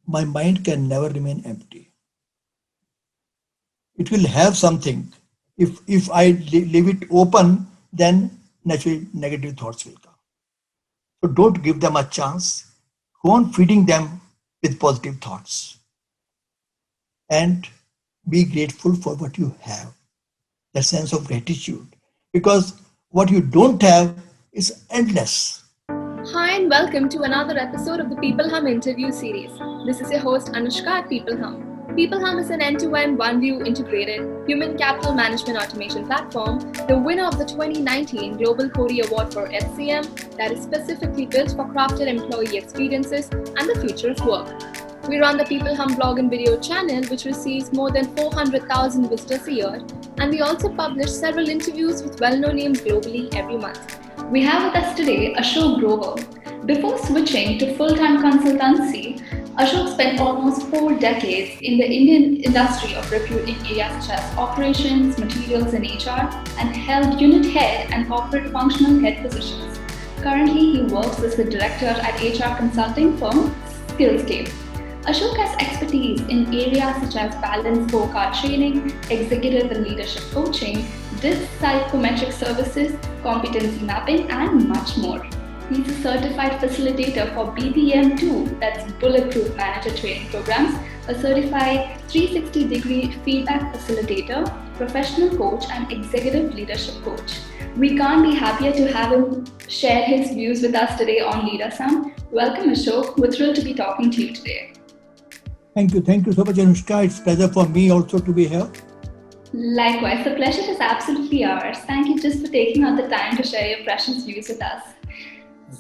my mind can never remain empty. It will have something. If I leave it open, then naturally negative thoughts will come. So don't give them a chance. Go on feeding them with positive thoughts and be grateful for what you have. That sense of gratitude. Because what you don't have is endless. Hi and welcome to another episode of the People Hum interview series. This is your host Anushka at People Hum. People Hum is an end-to-end one-view integrated human capital management automation platform, the winner of the 2019 Global Cody Award for HCM that is specifically built for crafted employee experiences and the future of work. We run the People Hum blog and video channel, which receives more than 400,000 visitors a year, and we also publish several interviews with well-known names globally every month. We have with us today Ashok Grover. Before switching to full-time consultancy, Ashok spent almost 4 decades in the Indian industry of repute in areas such as operations, materials, and HR, and held unit head and corporate functional head positions. Currently, he works as the director at HR consulting firm Skillscape. Ashok has expertise in areas such as balanced scorecard training, executive and leadership coaching, DISC psychometric services, competency mapping, and much more. He's a certified facilitator for BPM2, that's Bulletproof Manager Training Programs, a certified 360-degree feedback facilitator, professional coach, and executive leadership coach. We can't be happier to have him share his views with us today on LeaderSum. Welcome, Ashok. We're thrilled to be talking to you today. Thank you. Thank you so much, Anushka. It's a pleasure for me also to be here. Likewise, the pleasure is absolutely ours. Thank you just for taking out the time to share your precious views with us.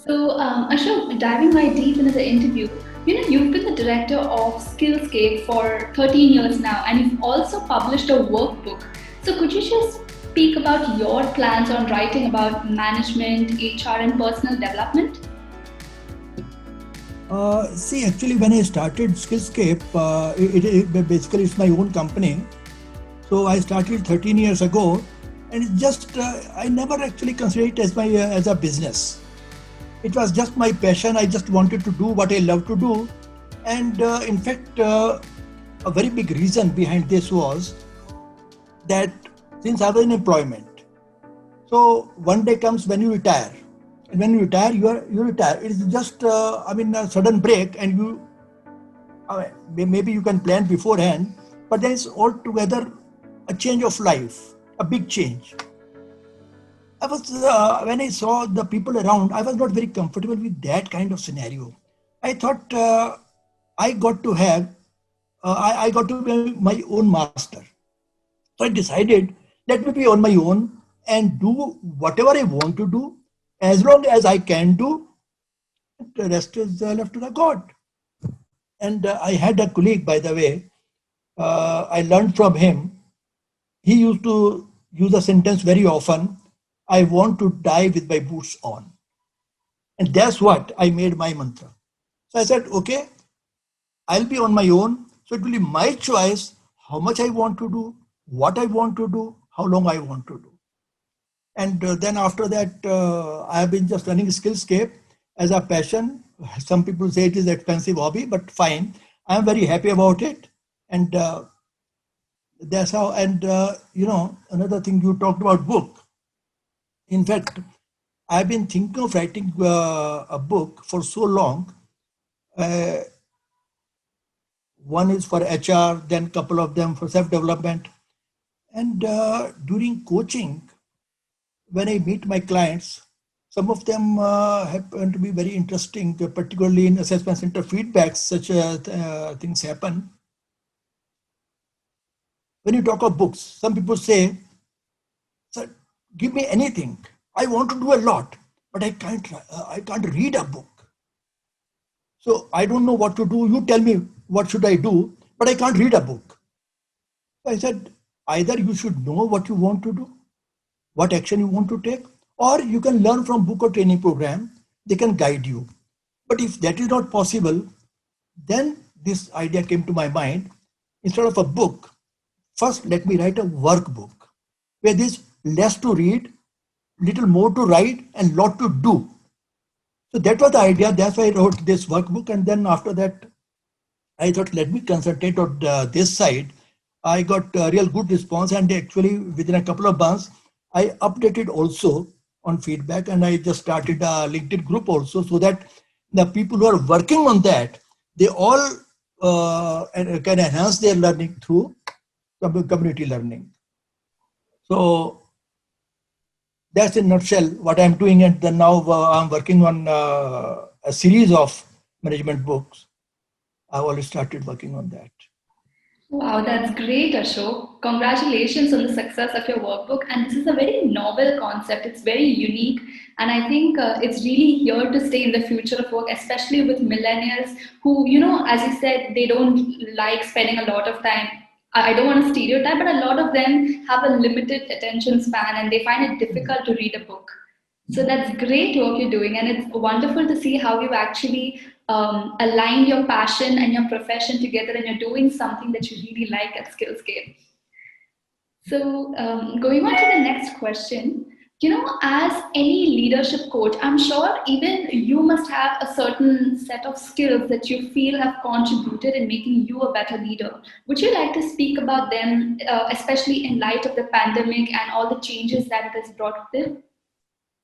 So, Ashok, diving right deep into the interview, you've been the director of Skillscape for 13 years now, and you've also published a workbook. So, could you just speak about your plans on writing about management, HR, and personal development? See, actually, when I started Skillscape, basically it's my own company. So I started 13 years ago, and it just I never actually considered it as my as a business. It was just my passion. I just wanted to do what I love to do, and in fact, a very big reason behind this was that since I was in employment, so one day comes when you retire, and when you retire, you retire. It is just a sudden break, and maybe you can plan beforehand, but there is altogether a change of life, a big change. I was when I saw the people around, I was not very comfortable with that kind of scenario. I thought I got to have, I got to be my own master. So I decided, let me be on my own and do whatever I want to do, as long as I can do. The rest is left to the God. And I had a colleague, by the way. I learned from him. He used to use a sentence very often, I want to die with my boots on. And that's what I made my mantra. So I said, okay, I'll be on my own. So it will be my choice how much I want to do, what I want to do, how long I want to do. And then after that, I have been just running Skillscape as a passion. Some people say it is an expensive hobby, but fine. I'm very happy about it. And that's how, and another thing you talked about book. In fact, I've been thinking of writing a book for so long. Uh, One is for HR, then a couple of them for self-development. And during coaching, when I meet my clients, some of them happen to be very interesting, particularly in assessment center feedbacks, such things happen. When you talk of books, some people say, sir, give me anything. I want to do a lot, but I can't read a book. So I don't know what to do. You tell me what should I do, but I can't read a book. I said, either you should know what you want to do, what action you want to take, or you can learn from book or training program. They can guide you. But if that is not possible, then this idea came to my mind. Instead of a book, first let me write a workbook where there's less to read, little more to write, and lot to do. So that was the idea. That's why I wrote this workbook. And then after that, I thought, let me concentrate on this side. I got a real good response, and actually within a couple of months, I updated also on feedback, and I just started a LinkedIn group also, so that the people who are working on that, they all can enhance their learning through community learning. So that's in a nutshell what I'm doing, and then now I'm working on a series of management books. I've already started working on that. Wow, that's great, Ashok. Congratulations on the success of your workbook. And this is a very novel concept. It's very unique. And I think it's really here to stay in the future of work, especially with millennials who, as you said, they don't like spending a lot of time. I don't want to stereotype, but a lot of them have a limited attention span and they find it difficult to read a book. So that's great work you're doing, and it's wonderful to see how you've actually aligned your passion and your profession together, and you're doing something that you really like at Skillscape. So, going on to the next question, as any leadership coach, I'm sure even you must have a certain set of skills that you feel have contributed in making you a better leader. Would you like to speak about them, especially in light of the pandemic and all the changes that it has brought with it?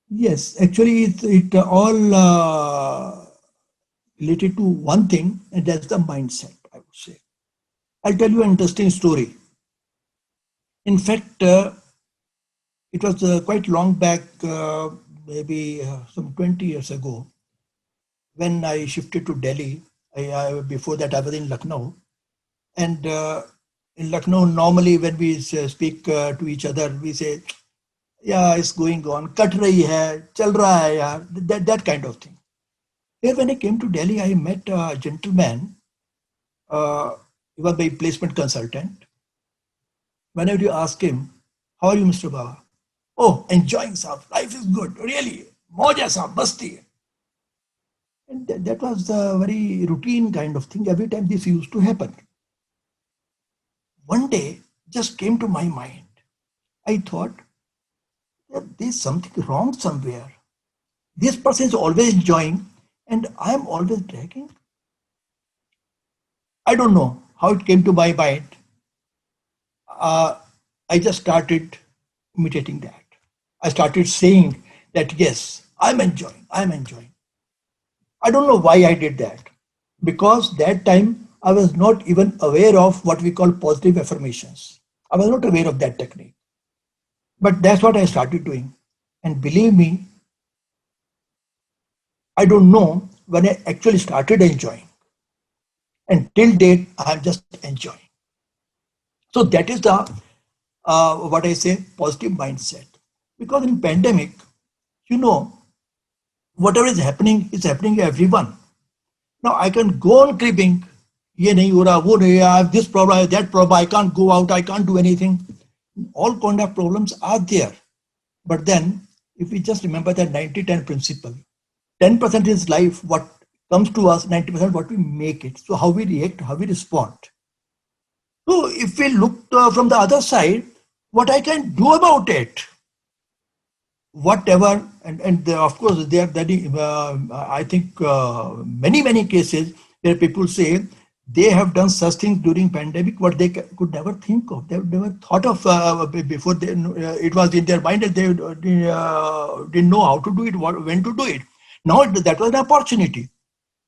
Yes, actually, it all related to one thing, and that's the mindset, I would say. I'll tell you an interesting story. In fact, it was quite long back, maybe some 20 years ago, when I shifted to Delhi. Before that, I was in Lucknow. And in Lucknow, normally when we speak to each other, we say, yeah, it's going on, cut rahi hai, chal raha hai yaar, that kind of thing. Here, when I came to Delhi, I met a gentleman. He was my placement consultant. Whenever you ask him, how are you, Mr. Baba? Oh, enjoying stuff. Life is good. Really. Moja sa, basti. And that was a very routine kind of thing. Every time this used to happen. One day, just came to my mind. I thought that there's something wrong somewhere. This person is always enjoying, and I'm always dragging. I don't know how it came to my mind. uh, I just started imitating that. I started saying that, yes, I'm enjoying. I don't know why I did that. Because that time I was not even aware of what we call positive affirmations. I was not aware of that technique. But that's what I started doing. And believe me, I don't know when I actually started enjoying. And till date, I'm just enjoying. So that is the what I say positive mindset. Because in pandemic, you know, whatever is happening to everyone. Now I can go on cribbing. ये नहीं हो रहा, वो नहीं, I have this problem, I have that problem, I can't go out, I can't do anything. All kind of problems are there. But then, if we just remember that 90-10 principle, 10% is life, what comes to us, 90% what we make it. So how we react, how we respond. So if we look from the other side, what I can do about it, whatever, and there, of course there are many, I think many cases where people say they have done such things during pandemic what they could never think of, they never thought of before. It was in their mind that they didn't know how to do it, when to do it. Now that was an opportunity.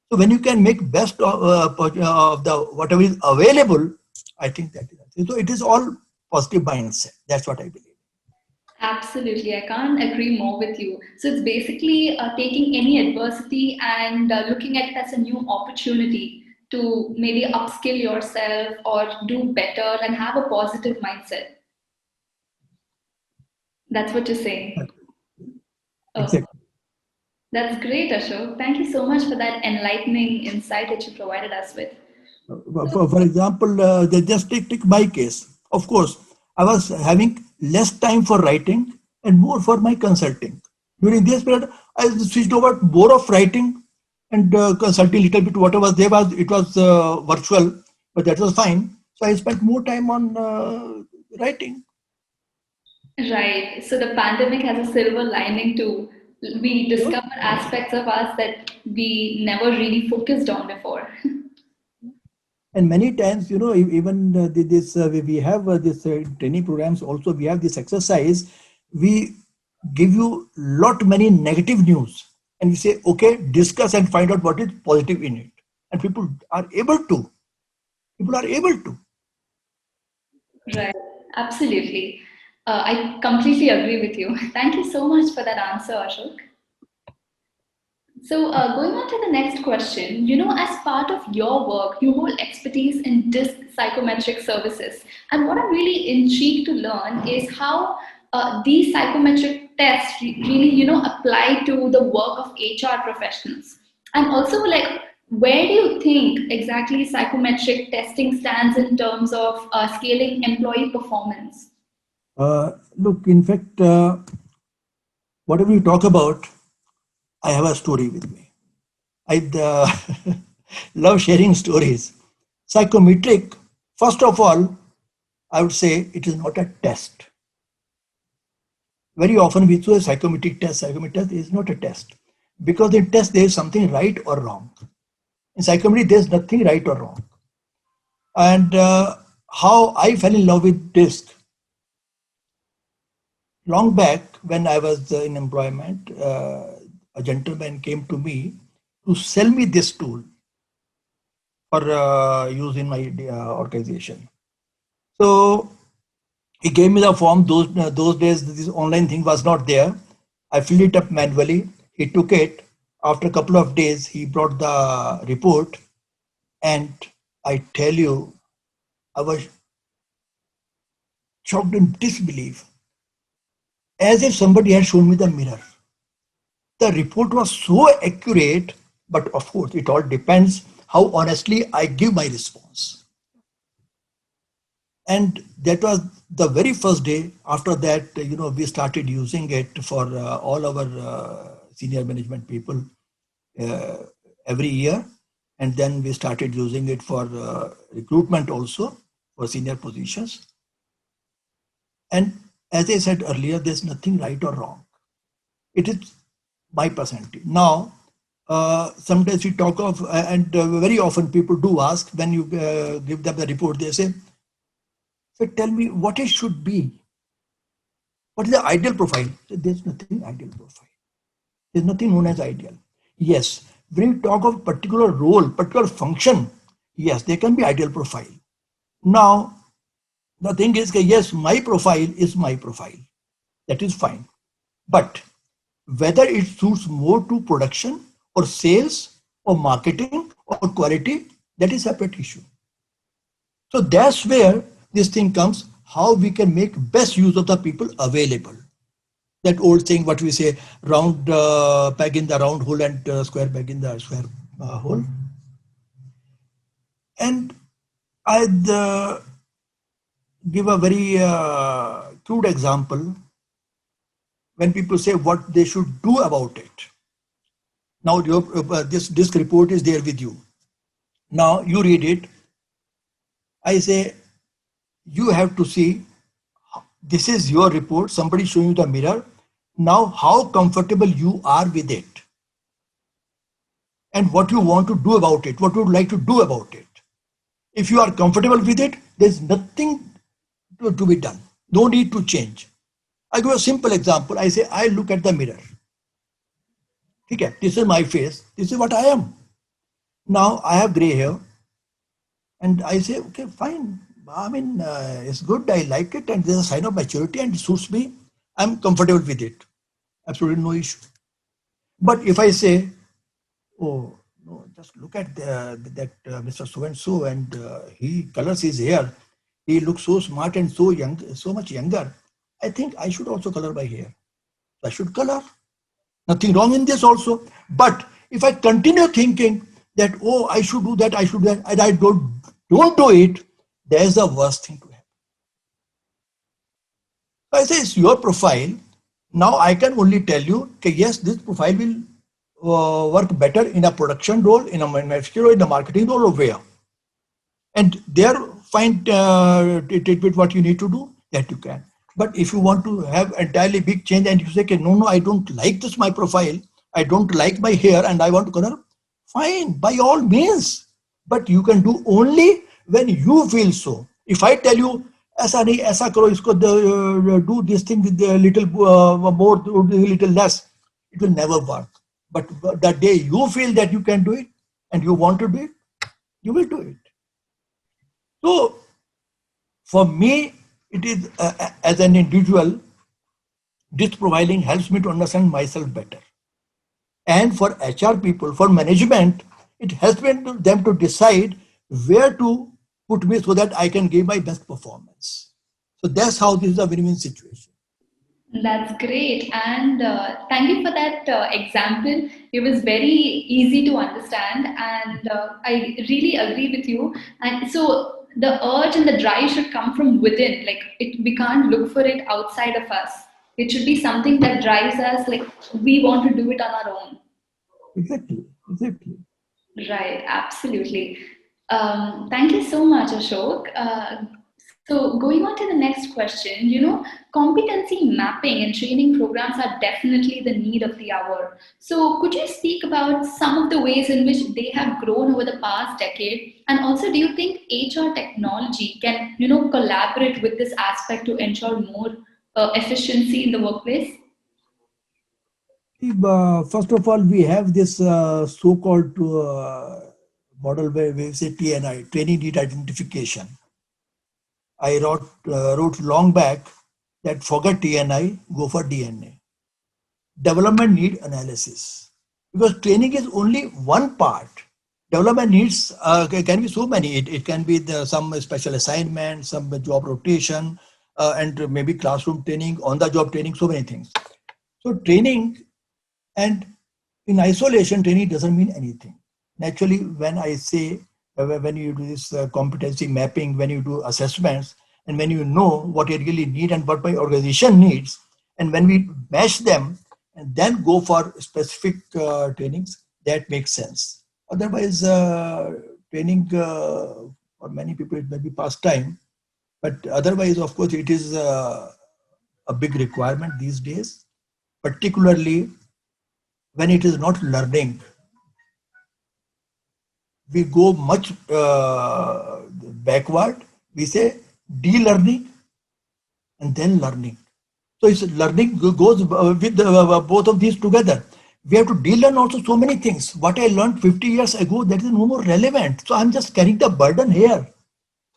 So when you can make best of the whatever is available, I think that is, so it is all positive mindset. That's what I believe. Absolutely, I can't agree more with you. So it's basically taking any adversity and looking at it as a new opportunity to maybe upskill yourself or do better and have a positive mindset. That's what you're saying. Oh, Exactly. that's great, Ashok. Thank you so much for that enlightening insight that you provided us with. For example, just take my case. Of course, I was having less time for writing and more for my consulting. During this period, I switched over more of writing and consulting little bit. Whatever there was, it was virtual, but that was fine. So I spent more time on writing. Right. So the pandemic has a silver lining too. We Sure. discover aspects of us that we never really focused on before. And many times, even we have this training programs also, we have this exercise. We give you lot many negative news and we say, okay, discuss and find out what is positive in it. And people are able to. Right, absolutely. I completely agree with you. Thank you so much for that answer, Ashok. So, going on to the next question, as part of your work, you hold expertise in DISC psychometric services. And what I'm really intrigued to learn is how these psychometric tests really, apply to the work of HR professionals. And also, like, where do you think exactly psychometric testing stands in terms of scaling employee performance? Look, in fact, whatever you talk about, I have a story with me. I love sharing stories. Psychometric, first of all, I would say it is not a test. Very often we do a psychometric test. Psychometric test is not a test because in test there is something right or wrong. In psychometry, there is nothing right or wrong. And how I fell in love with DISC, long back when I was in employment, a gentleman came to me to sell me this tool for use in my organization. So he gave me the form. Those days this online thing was not there. I filled it up manually. He took it. After a couple of days, he brought the report, and I tell you, I was shocked in disbelief, as if somebody had shown me the mirror. The report was so accurate, but of course, it all depends how honestly I give my response. And that was the very first day. After that, we started using it for all our senior management people uh, every year. And then we started using it for recruitment also for senior positions. And as I said earlier, there's nothing right or wrong. It is my personality. Now, sometimes we talk of, and very often people do ask when you give them the report, they say, so tell me what it should be. What is the ideal profile? There's nothing ideal profile. There's nothing known as ideal. Yes, when you talk of particular role, particular function, yes, there can be ideal profile. Now, the thing is, yes, my profile is my profile. That is fine. But whether it suits more to production or sales or marketing or quality, that is a separate issue. So that's where this thing comes, how we can make best use of the people available. That old thing, what we say, round peg in the round hole and square peg in the square hole. And I'd give a very crude example when people say what they should do about it. Now, this report is there with you. Now, you read it. I say, you have to see, this is your report, somebody showing you the mirror. Now, how comfortable you are with it and what you want to do about it, what you would like to do about it. If you are comfortable with it, there's nothing to be done. No need to change. I give a simple example. I say, I look at the mirror. Okay, this is my face. This is what I am. Now I have gray hair. And I say, okay, fine. I mean, it's good. I like it. And there's a sign of maturity and it suits me. I'm comfortable with it. Absolutely no issue. But if I say, oh, no, just look at that Mr. So-and-so and he colors his hair. He looks so smart and so young, so much younger. I think I should also color my hair. I should color. Nothing wrong in this also. But if I continue thinking that, oh, I should do that, and I don't do it, there's the worst thing to happen. So I say, it's your profile. Now I can only tell you, okay, yes, this profile will work better in a production role, in a manufacturing role, in a marketing role, or where. And there, find it with what you need to do, that you can. But if you want to have entirely big change and you say, okay, no, I don't like this, my profile, I don't like my hair and I want to color, fine, by all means. But you can do only when you feel so. If I tell you, ऐसा नहीं ऐसा करो इसको do this thing with a little more, do a little less, it will never work. But the day you feel that you can do it and you want to do it, you will do it. So for me, it is as an individual, this profiling helps me to understand myself better. And for HR people, for management, it helps them to decide where to put me so that I can give my best performance. So that's how this is a win-win situation. That's great. And thank you for that example. It was very easy to understand. And I really agree with you. And so the urge and the drive should come from within. Like we can't look for it outside of us. It should be something that drives us, like we want to do it on our own. Exactly, exactly. Right, absolutely. Thank you so much, Ashok. So, going on to the next question, competency mapping and training programs are definitely the need of the hour. So, could you speak about some of the ways in which they have grown over the past decade? And also, do you think HR technology can, collaborate with this aspect to ensure more efficiency in the workplace? First of all, we have this so-called model where we say TNI, training need identification. I wrote long back that forget TNI, go for DNA. Development need analysis, because training is only one part. Development needs can be so many. It can be some special assignment, some job rotation, and maybe classroom training, on the job training, so many things. So training, and in isolation, training doesn't mean anything. Naturally, when I say, when you do this competency mapping, when you do assessments, and when you know what you really need and what my organization needs, and when we match them and then go for specific trainings, that makes sense. Otherwise, training for many people it may be pastime, but otherwise, of course, it is a big requirement these days, particularly when it is not learning. We go much backward. We say de-learning and then learning. So it's learning goes with both of these together. We have to de-learn also so many things. What I learned 50 years ago, that is no more relevant. So I'm just carrying the burden here.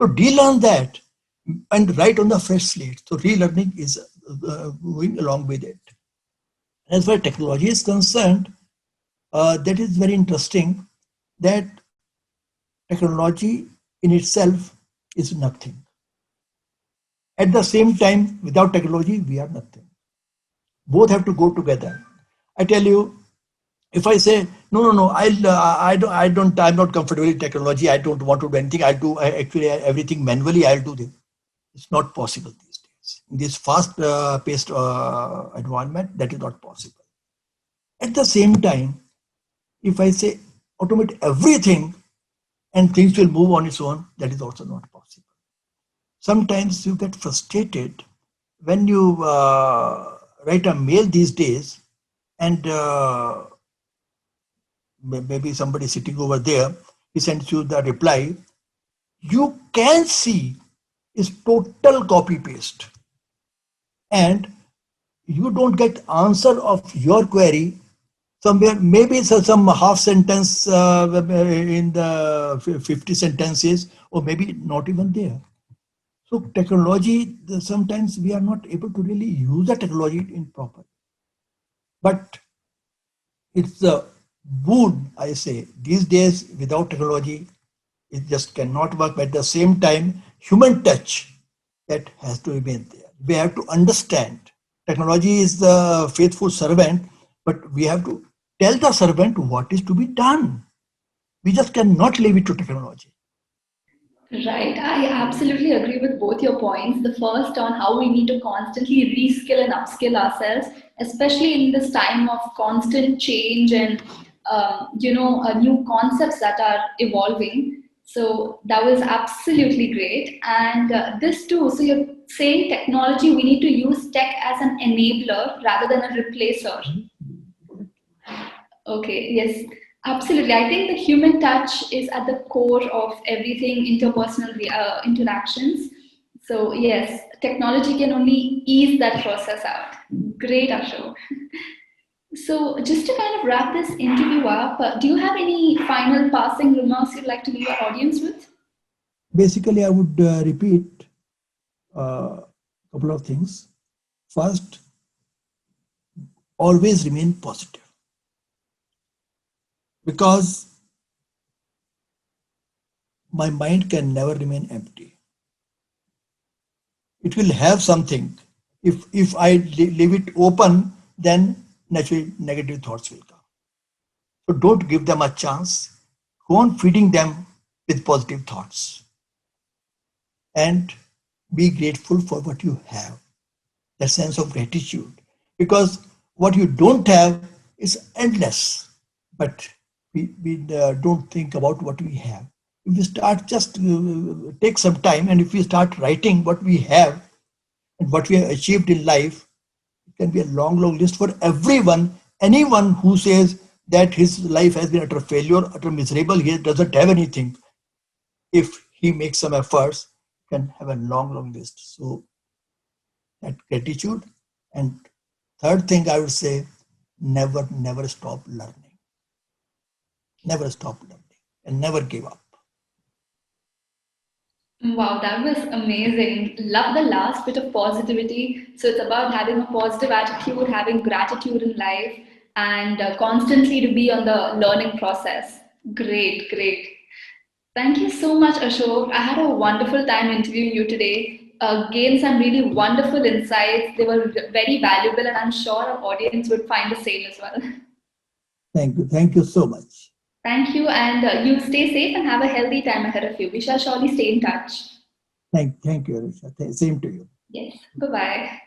So de-learn that and write on the fresh slate. So relearning is going along with it. As far as technology is concerned, that is very interesting, that technology in itself is nothing. At the same time, without technology, we are nothing. Both have to go together. I tell you, if I say no, I'm not comfortable with technology. I don't want to do anything. I'll do actually everything manually. I'll do this. It's not possible these days. In this fast-paced environment, that is not possible. At the same time, if I say automate everything and things will move on its own, that is also not possible. Sometimes you get frustrated when you write a mail these days, and maybe somebody sitting over there, he sends you the reply. You can see is total copy paste, and you don't get answer of your query somewhere, maybe some half sentence in the 50 sentences, or maybe not even there. So technology, sometimes we are not able to really use the technology in proper. But it's a boon, I say. These days, without technology, it just cannot work. But at the same time, human touch, that has to remain there. We have to understand technology is the faithful servant, but we have to tell the servant what is to be done. We just cannot leave it to technology. Right. I absolutely agree with both your points. The first on how we need to constantly reskill and upskill ourselves, especially in this time of constant change and new concepts that are evolving. So that was absolutely great. And this too. So you're saying technology, we need to use tech as an enabler rather than a replacer. Okay. Yes. Absolutely. I think the human touch is at the core of everything interpersonal interactions. So, yes, technology can only ease that process out. Great, Ashok. So, just to kind of wrap this interview up, do you have any final passing remarks you'd like to leave our audience with? Basically, I would repeat a couple of things. First, always remain positive, because my mind can never remain empty. It will have something. If I leave it open, then naturally negative thoughts will come. So don't give them a chance. Go on feeding them with positive thoughts, and be grateful for what you have. That sense of gratitude, because what you don't have is endless, but we don't think about what we have. If we start, just take some time, and if we start writing what we have and what we have achieved in life, it can be a long, long list for everyone. Anyone who says that his life has been utter failure, utter miserable, he doesn't have anything, if he makes some efforts, can have a long, long list. So that gratitude. And third thing I would say, never stop learning. Never stop learning, and never give up. Wow, that was amazing. Love the last bit of positivity. So it's about having a positive attitude, having gratitude in life, and constantly to be on the learning process. Great, great. Thank you so much, Ashok. I had a wonderful time interviewing you today. Gained some really wonderful insights. They were very valuable, and I'm sure our audience would find the same as well. Thank you. Thank you so much. Thank you, and you stay safe and have a healthy time ahead of you. We shall surely stay in touch. Thank you, Arisha. Same to you. Yes. Bye bye.